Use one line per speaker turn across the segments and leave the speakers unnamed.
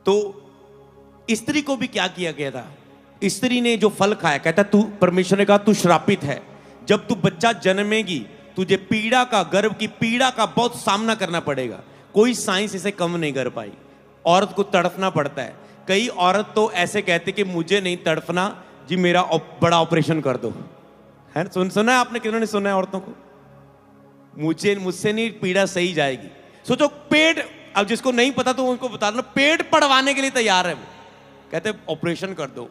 तो स्त्री को भी क्या किया गया था? स्त्री ने जो फल खाया, कहता तू, परमेश्वर ने कहा तू श्रापित है, जब तू बच्चा जन्मेगी तुझे पीड़ा का, गर्भ की पीड़ा का बहुत सामना करना पड़ेगा। कोई साइंस इसे कम नहीं कर पाई। औरत को तड़फना पड़ता है। कई औरत तो ऐसे कहते कि मुझे नहीं तड़फना जी, मेरा बड़ा ऑपरेशन कर दो, है सुना है आपने? किन्होंने सुना है औरतों को? मुझसे नहीं पीड़ा सही जाएगी। सोचो पेट, अब जिसको नहीं पता तो उनको बता दो, पेट पड़वाने के लिए तैयार है वो, कहते ऑपरेशन कर दो,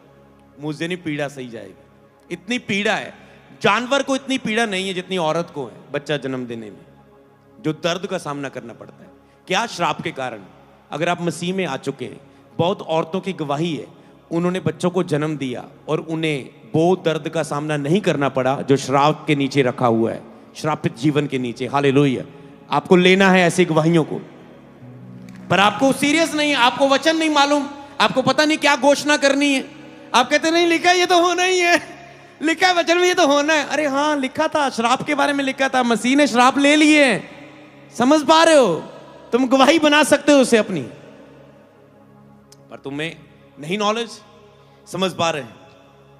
मुझसे नहीं पीड़ा सही जाएगी। इतनी पीड़ा है। जानवर को इतनी पीड़ा नहीं है जितनी औरत को है बच्चा जन्म देने में, जो दर्द का सामना करना पड़ता है। क्या? श्राप के कारण। अगर आप मसीह में आ चुके हैं, बहुत औरतों की गवाही है, उन्होंने बच्चों को जन्म दिया और उन्हें वो दर्द का सामना नहीं करना पड़ा जो श्राप के नीचे रखा हुआ है, श्रापित जीवन के नीचे। हालेलुया। आपको लेना है ऐसी गवाहियों को, पर आपको सीरियस नहीं, आपको वचन नहीं मालूम, आपको पता नहीं क्या घोषणा करनी है। आप कहते नहीं लिखा है ये तो होना ही है, लिखा है वचन में ये तो होना है। अरे हाँ लिखा था, श्राप के बारे में लिखा था, मसीह ने श्राप ले लिए। समझ पा रहे हो? तुम गवाही बना सकते हो उसे अपनी, पर तुम्हें नहीं नॉलेज। समझ पा रहे हैं?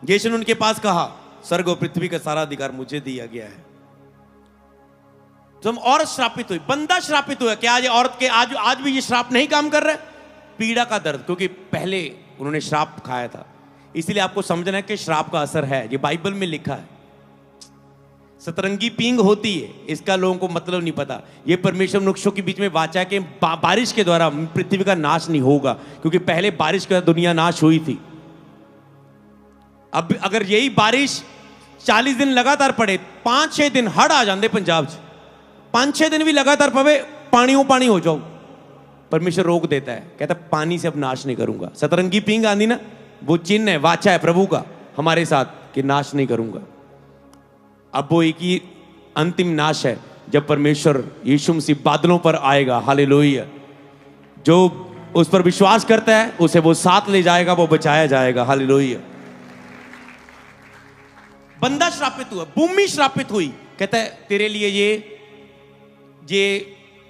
यीशु ने उनके पास कहा स्वर्ग और पृथ्वी का सारा अधिकार मुझे दिया गया है। तुम औरत श्रापित हुई, बंदा श्रापित हुआ। क्या आज औरत के आज भी ये श्राप नहीं काम कर रहा है? पीड़ा का दर्द, क्योंकि पहले उन्होंने श्राप खाया था। इसलिए आपको समझना है कि श्राप का असर है। ये बाइबल में लिखा है। सतरंगी पींग होती है, इसका लोगों को मतलब नहीं पता। ये परमेश्वर मनुष्यों के बीच में वाचा है कि बारिश के द्वारा पृथ्वी का नाश नहीं होगा, क्योंकि पहले बारिश के द्वारा दुनिया नाश हुई थी। अब अगर यही बारिश 40 दिन लगातार पड़े, 5-6 दिन हड़ आ जाते पंजाब च, 5-6 दिन भी लगातार पवे, पानी हो जाओ, परमेश्वर रोक देता है, कहता पानी से अब नाश नहीं करूंगा। सतरंगी पींग आंधी ना, वो चिन्ह है, वाचा है प्रभु का हमारे साथ कि नाश नहीं करूंगा। अब वो एक ही अंतिम नाश है जब परमेश्वर यीशु मसीह बादलों पर आएगा। हालेलुया। जो उस पर विश्वास करता है उसे वो साथ ले जाएगा, वो बचाया जाएगा। हालेलुया। बंदा श्रापित हुआ, भूमि श्रापित हुई। कहता है तेरे लिए ये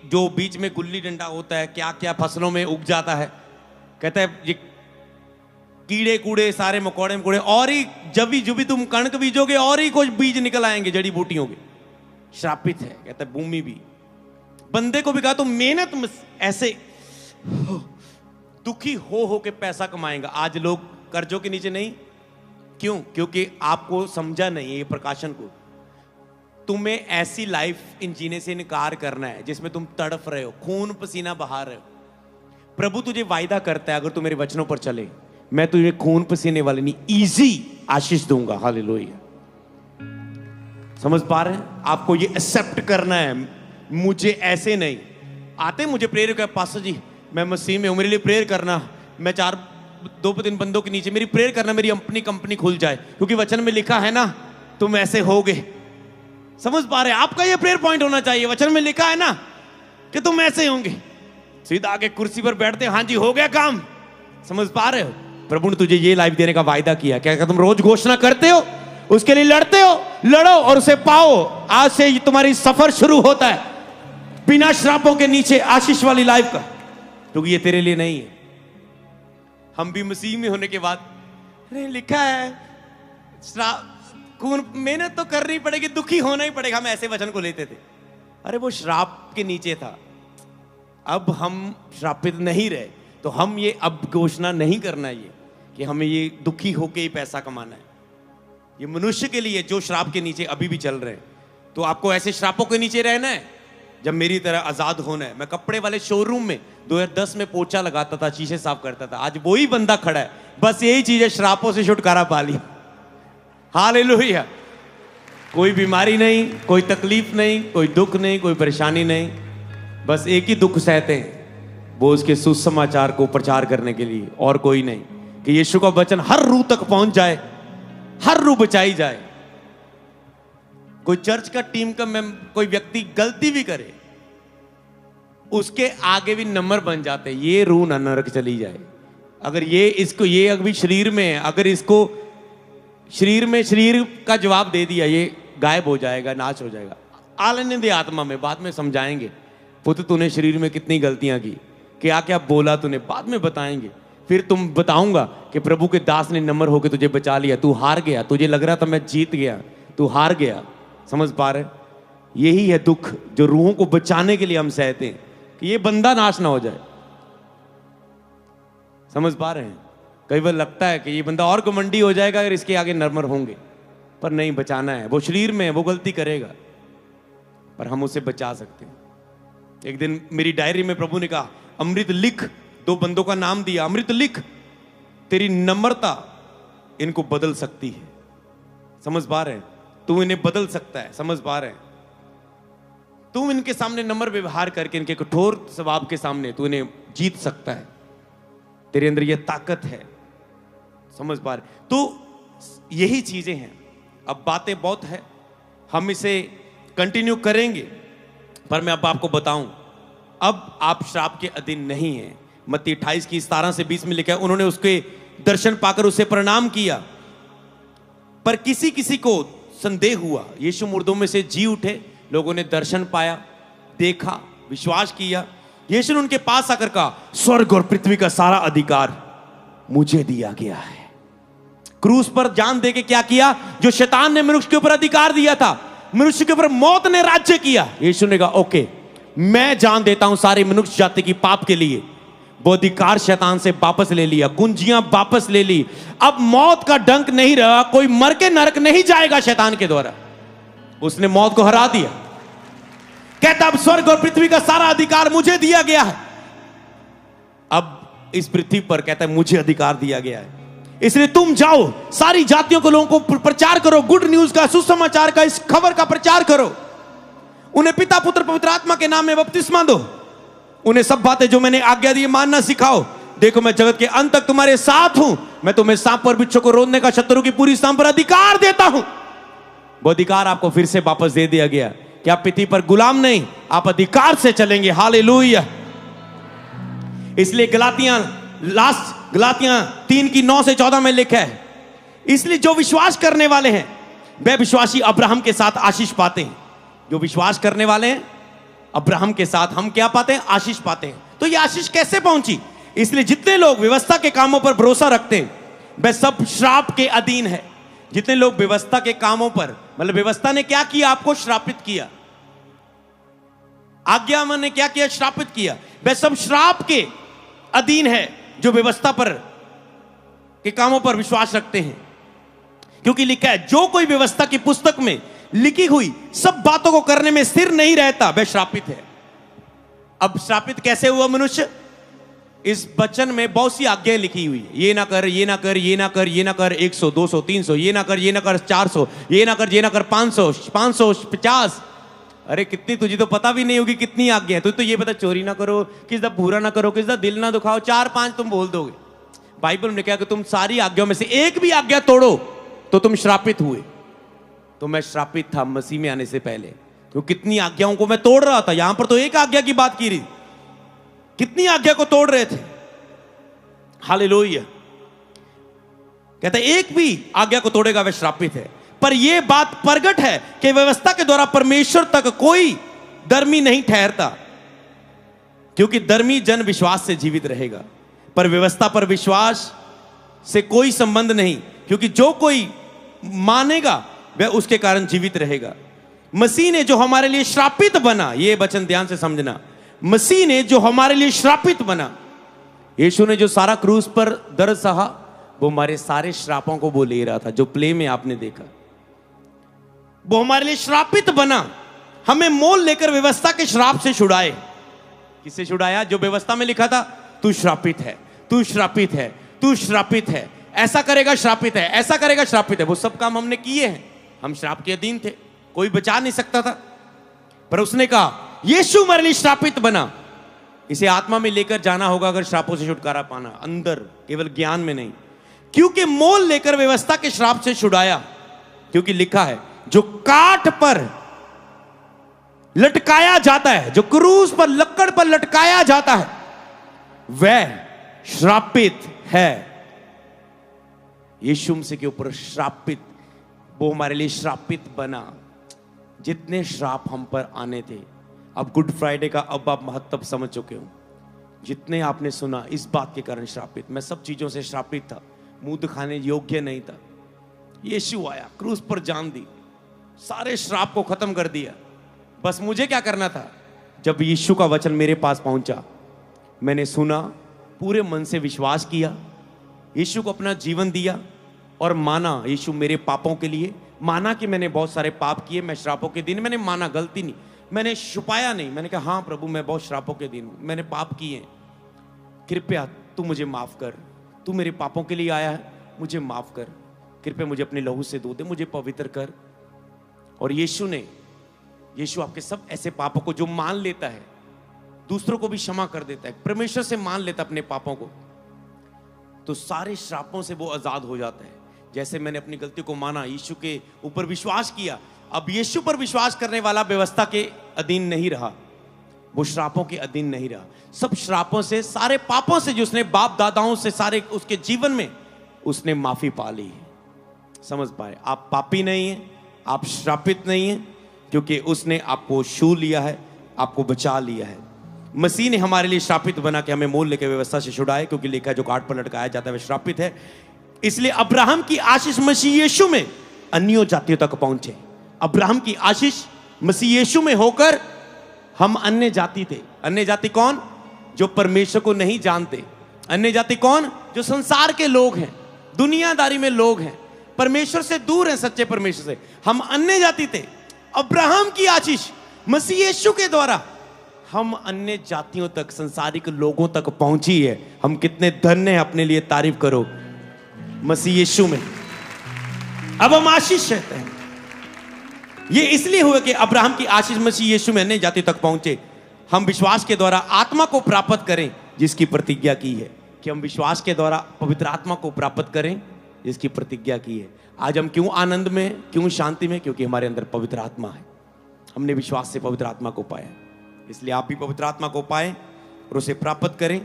जो बीच में गुल्ली डंडा होता है, क्या क्या फसलों में उग जाता है, कहता है ये कीड़े कूड़े सारे मकोड़े और ही जब भी तुम कणक बीजोगे और ही कुछ बीज निकल आएंगे जड़ी बूटियों के। श्रापित है। कहता है भूमि भी। बंदे को भी कहा तुम मेहनत ऐसे दुखी हो के पैसा कमाएगा। आज लोग कर्जों के नीचे नहीं, क्यों? क्योंकि आपको समझा नहीं है ये प्रकाशन को। तुम्हें ऐसी लाइफ इन जीने से इनकार करना है जिसमें तुम तड़फ रहे हो, खून पसीना बहा रहे हो। प्रभु तुझे वायदा करता है अगर तू मेरे वचनों पर चले, मैं तुझे खून पसीने वाले नहीं, इजी आशीष दूंगा। हालेलुया। समझ पा रहे हैं? आपको ये एक्सेप्ट करना है। मुझे ऐसे नहीं आते, मुझे प्रेयर कर पास्टर जी मैं मसीह में हूं, मेरे लिए प्रेयर करना, मैं 2-3 बंदों के नीचे मेरी प्रेयर करना, मेरी अपनी कंपनी खुल जाए, क्योंकि वचन में लिखा है ना तुम ऐसे होगे। समझ पा रहे हैं? आपका ये प्रेयर पॉइंट होना चाहिए। वचन में लिखा है ना कि तुम ऐसे होंगे। सीधा आके कुर्सी पर बैठते, हाँ जी हो गया काम। समझ पा रहे हो? प्रभु ने तुझे ये लाइफ देने का वायदा किया। क्या तुम रोज घोषणा करते हो, उसके लिए लड़ते हो? लड़ो और उसे पाओ। आज से तुम्हारी सफर शुरू होता है बिना श्रापों के नीचे आशीष वाली लाइफ का, क्योंकि ये तेरे लिए नहीं है। हम भी मसीह में होने के बाद, अरे लिखा है श्राप, खून मेहनत तो करनी पड़ेगी, दुखी होना ही पड़ेगा। हम ऐसे वचन को लेते थे। अरे वो श्राप के नीचे था, अब हम श्रापित नहीं रहे, तो हम ये अब घोषणा नहीं करना ये कि हमें ये दुखी होके ही पैसा कमाना है। ये मनुष्य के लिए जो श्राप के नीचे अभी भी चल रहे हैं। तो आपको ऐसे श्रापों के नीचे रहना है जब मेरी तरह आजाद होना है। मैं कपड़े वाले शोरूम में 2010 में पोछा लगाता था, शीशे साफ करता था। आज वही बंदा खड़ा है, बस यही चीज है, श्रापों से छुटकारा पा लिया। हालेलुया। कोई बीमारी नहीं, कोई तकलीफ नहीं, कोई दुख नहीं, कोई परेशानी नहीं, बस एक ही दुख सहते हैं, वो उसके सुसमाचार को प्रचार करने के लिए, और कोई नहीं। कि यीशु का वचन हर रूह तक पहुंच जाए, हर रूह बचाई जाए। कोई चर्च का टीम का कोई व्यक्ति गलती भी करे, उसके आगे भी नंबर बन जाते, ये रूह ना नरक चली जाए। अगर ये अभी शरीर में है, अगर इसको शरीर का जवाब दे दिया, ये गायब हो जाएगा, नाश हो जाएगा। आनंद दे आत्मा में, बाद में समझाएंगे पुत्र तूने शरीर में कितनी गलतियां की, क्या क्या बोला तूने, बाद में बताएंगे। फिर तुम बताऊंगा कि प्रभु के दास ने नम्र होकर तुझे बचा लिया, तू हार गया, तुझे लग रहा था मैं जीत गया, तू हार गया। समझ पा रहे? यही है दुख जो रूहों को बचाने के लिए हम सहते हैं, कि ये बंदा नाश ना हो जाए। समझ पा रहे हैं? कई बार लगता है कि ये बंदा और घमंडी हो जाएगा अगर इसके आगे नरमर होंगे, पर नहीं, बचाना है। वो शरीर में है, वो गलती करेगा, पर हम उसे बचा सकते हैं। एक दिन मेरी डायरी में प्रभु ने कहा, अमृत लिख, 2 बंदों का नाम दिया, अमृत लिख, तेरी नम्रता इनको बदल सकती है। समझ पा रहे हैं? तू इन्हें बदल सकता है। समझ पा रहे हैं? तू इनके सामने नम्र व्यवहार करके, इनके कठोर स्वभाव के सामने तू इन्हें जीत सकता है। तेरे अंदर यह ताकत है। समझ पा रहे? तो यही चीजें हैं। अब बातें बहुत है, हम इसे कंटिन्यू करेंगे, पर मैं अब आपको बताऊं, अब आप श्राप के अधीन नहीं हैं। मत्ती 28 की 17 से 20 में लिखा है, उन्होंने उसके दर्शन पाकर उसे प्रणाम किया, पर किसी किसी को संदेह हुआ। यीशु मुर्दों में से जी उठे, लोगों ने दर्शन पाया, देखा, विश्वास किया। यीशु ने उनके पास आकर कहा, स्वर्ग और पृथ्वी का सारा अधिकार मुझे दिया गया है। क्रूस पर जान देके क्या किया? जो शैतान ने मनुष्य के ऊपर अधिकार दिया था, मनुष्य के ऊपर मौत ने राज्य किया, यीशु ने कहा ओके, मैं जान देता हूं सारी मनुष्य जाति की पाप के लिए। वो अधिकार शैतान से वापस ले लिया, कुंजियां वापस ले ली। अब मौत का डंक नहीं रहा, कोई मर के नरक नहीं जाएगा शैतान के द्वारा। उसने मौत को हरा दिया। कहता अब स्वर्ग और पृथ्वी का सारा अधिकार मुझे दिया गया है। अब इस पृथ्वी पर कहता है मुझे अधिकार दिया गया है, इसलिए तुम जाओ, सारी जातियों को, लोगों को प्रचार करो, गुड न्यूज का, सुसमाचार का, इस खबर का प्रचार करो। उन्हें पिता पुत्र पवित्र आत्मा के नाम में बपतिस्मा दो, उन्हें सब बातें जो मैंने आज्ञा दी मानना सिखाओ। देखो मैं जगत के अंत तक तुम्हारे साथ हूं, मैं तुम्हें सांप और बिच्छू को रोकने का, शत्रु की पूरी सांप पर अधिकार देता हूं। वो अधिकार आपको फिर से वापस दे दिया गया कि आप पृथ्वी पर गुलाम नहीं, आप अधिकार से चलेंगे। हालेलुया। इसलिए गलातियां 3 की 9 से 14 में लिखा है, इसलिए जो विश्वास करने वाले हैं वे विश्वासी अब्राहम के साथ आशीष पाते हैं। जो विश्वास करने वाले हैं अब्राहम के साथ हम क्या पाते हैं? आशीष पाते हैं। तो ये आशीष कैसे पहुंची? इसलिए जितने लोग व्यवस्था के कामों पर भरोसा रखते हैं वे सब श्राप के अधीन है। जितने लोग व्यवस्था के कामों पर, मतलब व्यवस्था ने क्या किया? आपको श्रापित किया। आज्ञा ने क्या किया? श्रापित किया। वे सब श्राप के अधीन है जो व्यवस्था पर के कामों पर विश्वास रखते हैं। क्योंकि लिखा है, जो कोई व्यवस्था की पुस्तक में लिखी हुई सब बातों को करने में स्थिर नहीं रहता वह श्रापित है। अब श्रापित कैसे हुआ मनुष्य? इस वचन में बहुत सी आज्ञाएं लिखी हुई है। ये ना कर, ये ना कर, ये ना कर, ये ना कर, 100, 200, 300, ये ना कर, ये ना कर, 400, ये ना कर, ये ना कर, 500, 550। अरे कितनी, तुझे तो पता भी नहीं होगी कितनी आज्ञा है। तुझे तो ये पता, चोरी ना करो, किसी का बुरा ना करो, किसी का दिल ना दुखाओ, 4-5 तुम बोल दोगे। बाइबल में क्या कि तुम सारी आज्ञाओं में से एक भी आज्ञा तोड़ो तो तुम श्रापित हुए। तो मैं श्रापित था मसीह में आने से पहले, तो कितनी आज्ञाओं को मैं तोड़ रहा था। यहां पर तो एक आज्ञा की बात की रही, कितनी आज्ञा को तोड़ रहे थे। हालेलुया। कहता है एक भी आज्ञा को तोड़ेगा वह श्रापित है। पर यह बात प्रगट है कि व्यवस्था के द्वारा परमेश्वर तक कोई धर्मी नहीं ठहरता, क्योंकि धर्मी जन विश्वास से जीवित रहेगा, पर व्यवस्था पर विश्वास से कोई संबंध नहीं, क्योंकि जो कोई मानेगा वह उसके कारण जीवित रहेगा। मसीह ने जो हमारे लिए श्रापित बना, यह वचन ध्यान से समझना, मसीह ने जो हमारे लिए श्रापित बना, यीशु ने जो सारा क्रूस पर दर्द सहा, वो हमारे सारे श्रापों को वो ले रहा था। जो प्ले में आपने देखा, वो हमारे लिए श्रापित बना, हमें मोल लेकर व्यवस्था के श्राप से छुड़ाए। किससे छुड़ाया? जो व्यवस्था में लिखा था, तू श्रापित है, तू श्रापित है, तू श्रापित है, ऐसा करेगा श्रापित है, ऐसा करेगा श्रापित है। वो सब काम हमने किए हैं, हम श्राप के अधीन थे, कोई बचा नहीं सकता था। पर उसने कहा यीशु हमारे लिए श्रापित बना, इसे आत्मा में लेकर जाना होगा अगर श्रापों से छुटकारा पाना, अंदर, केवल ज्ञान में नहीं। क्योंकि मोल लेकर व्यवस्था के श्राप से छुड़ाया, क्योंकि लिखा है जो काठ पर लटकाया जाता है, जो क्रूस पर, लकड़ पर लटकाया जाता है, वह श्रापित है। यीशु मसीह के ऊपर श्रापित, वो हमारे लिए श्रापित बना। जितने श्राप हम पर आने थे, अब गुड फ्राइडे का अब आप महत्व समझ चुके हो। जितने आपने सुना इस बात के कारण श्रापित, मैं सब चीजों से श्रापित था, मुंह दिखाने योग्य नहीं था। यीशु आया, क्रूस पर जान दी, सारे श्राप को खत्म कर दिया। बस मुझे क्या करना था? जब यीशु का वचन मेरे पास पहुंचा, मैंने सुना, पूरे मन से विश्वास किया, यीशु को अपना जीवन दिया और माना यीशु मेरे पापों के लिए। माना कि मैंने बहुत सारे पाप किए, मैं श्रापों के दिन, मैंने माना, गलती नहीं, मैंने छुपाया नहीं, मैंने कहा हाँ प्रभु मैं बहुत श्रापों के दिन हूं, मैंने पाप किए, कृपया तू मुझे माफ कर, तू मेरे पापों के लिए आया है, मुझे माफ कर, कृपया मुझे अपने लहू से धो दे, मुझे पवित्र कर। और यीशु आपके सब ऐसे पापों को जो मान लेता है, दूसरों को भी क्षमा कर देता है, परमेश्वर से मान लेता अपने पापों को, तो सारे श्रापों से वो आजाद हो जाता है। जैसे मैंने अपनी गलती को माना, यीशु के ऊपर विश्वास किया, अब यीशु पर विश्वास करने वाला व्यवस्था के अधीन नहीं रहा, वो श्रापों के अधीन नहीं रहा। सब श्रापों से, सारे पापों से जो उसने बाप दादाओं से, सारे उसके जीवन में उसने माफी पा ली है। समझ पाए? आप पापी नहीं हैं, आप श्रापित नहीं हैं, क्योंकि उसने आपको छू लिया है, आपको बचा लिया है। मसीह ने हमारे लिए श्रापित बना के हमें मोल लेके व्यवस्था से छुड़ाए, क्योंकि लिखा है जो काट पर लटकाया जाता है वह श्रापित है। इसलिए अब्राहम की आशीष मसीह यीशु में अन्य जातियों तक पहुंचे। अब्राहम की आशीष मसीह यीशु में होकर हम अन्य जाति थे। अन्य जाति कौन? जो परमेश्वर को नहीं जानते। अन्य जाति कौन? जो संसार के लोग हैं, दुनियादारी में लोग हैं, परमेश्वर से दूर हैं, सच्चे परमेश्वर से। हम अन्य जाति थे। अब्राहम की आशीष मसीह यीशु के द्वारा हम अन्य जातियों तक, संसारिक लोगों तक पहुंची है। हम कितने धन्य हैं, अपने लिए तारीफ करो मसीह यीशु में। अब हम आशीष रहते हैं। ये इसलिए हुआ कि अब्राहम की आशीष मसीह यीशु में अन्य जाति तक पहुंचे। हम विश्वास के द्वारा आत्मा को प्राप्त करें, जिसकी प्रतिज्ञा की है कि हम विश्वास के द्वारा पवित्र आत्मा को प्राप्त करें, जिसकी प्रतिज्ञा की है। आज हम क्यों आनंद में, क्यों शांति में? क्योंकि हमारे अंदर पवित्र आत्मा है। हमने विश्वास से पवित्र आत्मा को पाया, इसलिए आप भी पवित्र आत्मा को पाएं और उसे प्राप्त करें।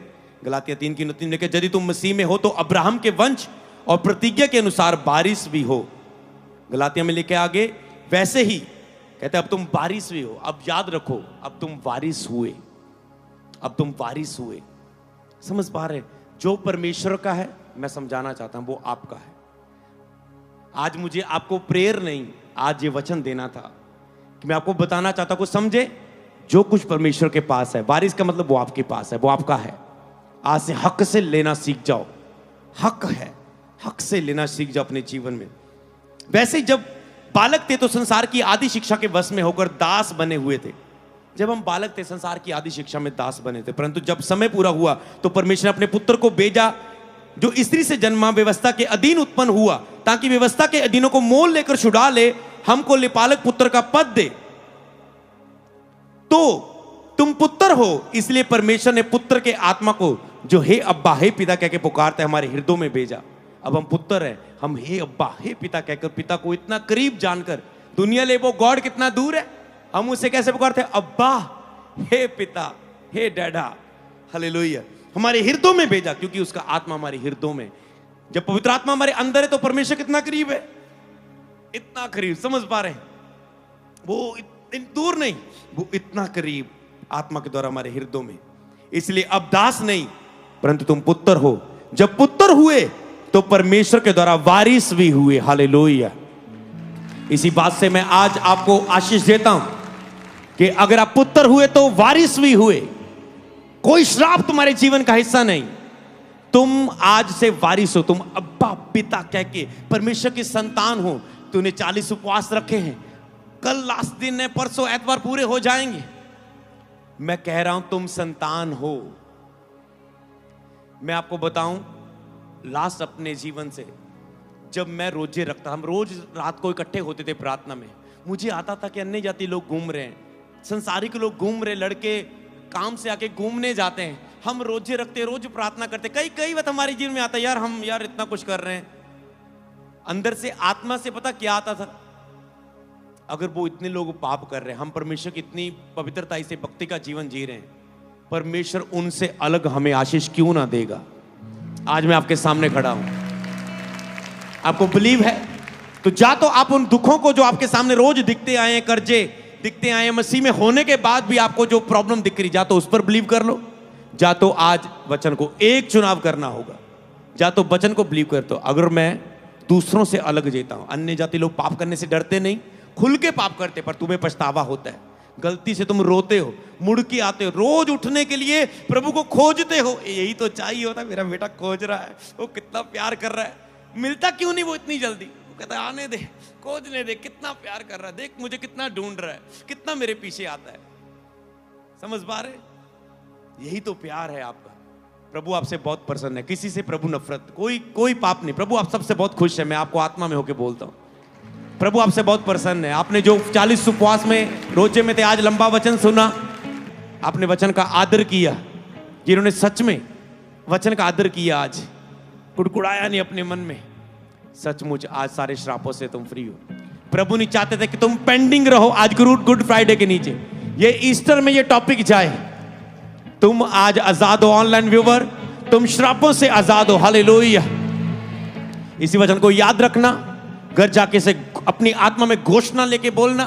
गलातिया 3:3 में लिखा, यदि तुम मसीह में हो तो अब्राहम के वंश और प्रतिज्ञा के अनुसार बारिश भी हो। गलातिया में लिखे आगे, वैसे ही कहते अब तुम बारिश भी हो। अब याद रखो, अब तुम वारिस हुए, अब तुम वारिस हुए। समझ पा रहे? जो परमेश्वर का है, मैं समझाना चाहता हूं, वो आपका है। आज मुझे आपको प्रेयर नहीं, आज ये वचन देना था कि मैं आपको बताना चाहता हूं, कुछ समझे। जो कुछ परमेश्वर के पास है, बारिश का मतलब वो आपके पास है, वो आपका है। आज से हक से लेना सीख जाओ। हक है, हक से लेना सीख जाओ अपने जीवन में। वैसे ही जब बालक थे तो संसार की आदि शिक्षा के वश में होकर दास बने हुए थे। जब हम बालक थे, संसार की आदि शिक्षा में दास बने थे, परंतु जब समय पूरा हुआ तो परमेश्वर ने अपने पुत्र को भेजा, जो स्त्री से जन्मा, व्यवस्था के अधीन उत्पन्न हुआ, ताकि व्यवस्था के अधीनों को मोल लेकर छुड़ा ले, हमको लिपालक पुत्र का पद दे। तो तुम पुत्र हो, इसलिए परमेश्वर ने पुत्र के आत्मा को, जो हे अब्बा हे पिता कहकर पुकारते हमारे हृदयों में भेजा। अब हम पुत्र हैं, हम हे अब्बा हे पिता कहकर, पिता को इतना करीब जानकर, दुनिया ले वो गॉड कितना दूर है, हम उसे कैसे पुकारते हैं? अब्बा हे पिता, हे डैडा। हालेलुया। हमारे हृदयों में भेजा, क्योंकि उसका आत्मा हमारे हृदयों में। जब पवित्र आत्मा हमारे अंदर है तो परमेश्वर कितना करीब है, इतना करीब। समझ पा रहे हैं? वो दूर नहीं, वो इतना करीब आत्मा के द्वारा हमारे हृदयों में। इसलिए अब दास नहीं, परंतु तुम पुत्र हो। जब पुत्र हुए तो परमेश्वर के द्वारा वारिस भी हुए। हालेलुया। इसी बात से मैं आज आपको आशीष देता हूं कि अगर आप पुत्र हुए तो वारिस भी हुए। कोई श्राप तुम्हारे जीवन का हिस्सा नहीं। तुम आज से वारिस हो। तुम अब्बा पिता कह के परमेश्वर की संतान हो। तूने 40 उपवास रखे हैं, कल लास्ट दिन है, परसों एतवार पूरे हो जाएंगे। मैं कह रहा हूं तुम संतान हो। मैं आपको बताऊं, लास्ट अपने जीवन से जब मैं रोजे रखता, हम रोज रात को इकट्ठे होते थे प्रार्थना में, मुझे आता था कि अन्य जाति लोग घूम रहे हैं, संसारिक लोग घूम रहे, लड़के काम से आके घूमने जाते हैं, हम रोजे रखते, रोज प्रार्थना करते। कई बात हमारे जीवन में आता है, यार हम यार इतना कुछ कर रहे हैं। अंदर से आत्मा से पता क्या आता था? अगर वो इतने लोग पाप कर रहे हैं, हम परमेश्वर की इतनी पवित्रता से भक्ति का जीवन जी रहे हैं, परमेश्वर उनसे अलग हमें आशीष क्यों ना देगा? आज मैं आपके सामने खड़ा हूं। आपको बिलीव है तो जा तो आप उन दुखों को जो आपके सामने रोज दिखते आए हैं, कर्जे दिखते आए हैं, मसीह में होने के बाद भी आपको जो प्रॉब्लम दिख रही, जा तो उस पर बिलीव कर लो। जा तो आज वचन को एक चुनाव करना होगा, जा तो वचन को बिलीव करते हो। अगर मैं दूसरों से अलग जीता हूं, अन्य जाति लोग पाप करने से डरते नहीं, खुल के पाप करते, पर तुम्हें पछतावा होता है, गलती से तुम रोते हो, मुड़ के आते हो, रोज उठने के लिए प्रभु को खोजते हो। यही तो चाहिए होता, मेरा बेटा खोज रहा है, वो कितना प्यार कर रहा है, मिलता क्यों नहीं वो इतनी जल्दी? वो कहता है आने दे, खोजने दे, कितना प्यार कर रहा है, देख मुझे कितना ढूंढ रहा है, कितना मेरे पीछे आता है। समझ पा रहे? यही तो प्यार है आपका। प्रभु आपसे बहुत प्रसन्न है, किसी से प्रभु नफरत, कोई पाप नहीं। प्रभु आप सबसे बहुत खुश है, मैं आपको आत्मा में होके बोलता हूं। प्रभु आपसे बहुत प्रसन्न है। आपने जो 40 उपवास में रोजे में थे, आज लंबा वचन सुना, आपने वचन का आदर किया। जिन्होंने सच में वचन का आदर किया, आज कुड़कुड़ाया नहीं अपने मन में, सचमुच आज सारे श्रापों से तुम फ्री हो। प्रभु नहीं चाहते थे कि तुम पेंडिंग रहो आज गुड फ्राइडे के नीचे, ये ईस्टर में ये टॉपिक जाए। तुम आज आजाद हो ऑनलाइन व्यूवर, तुम श्रापों से आजाद हो। हालेलुया। इसी वचन को याद रखना, घर जाके से अपनी आत्मा में घोषणा लेके बोलना,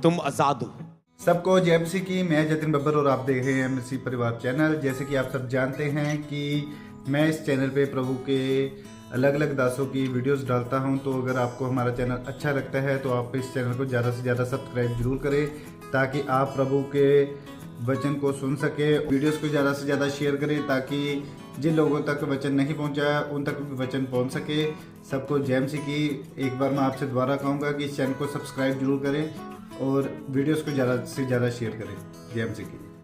तुम आजाद हो।
सबको जय मसीह की। मैं जतिन बब्बर और आप देख रहे हैं मसीह परिवार चैनल। जैसे कि आप सब जानते हैं कि मैं इस चैनल पे प्रभु के अलग अलग दासों की वीडियोस डालता हूं, तो अगर आपको हमारा चैनल अच्छा लगता है तो आप इस चैनल को ज़्यादा से ज़्यादा सब्सक्राइब जरूर करें, ताकि आप प्रभु के वचन को सुन सके। वीडियोस को ज़्यादा से ज़्यादा शेयर करें, ताकि जिन लोगों तक वचन नहीं पहुंचा उन तक भी वचन पहुंच सके। सबको जय मसीह की। एक बार मैं आपसे दोबारा कहूँगा कि इस चैनल को सब्सक्राइब जरूर करें और वीडियोस को ज़्यादा से ज़्यादा शेयर करें। जय मसीह की।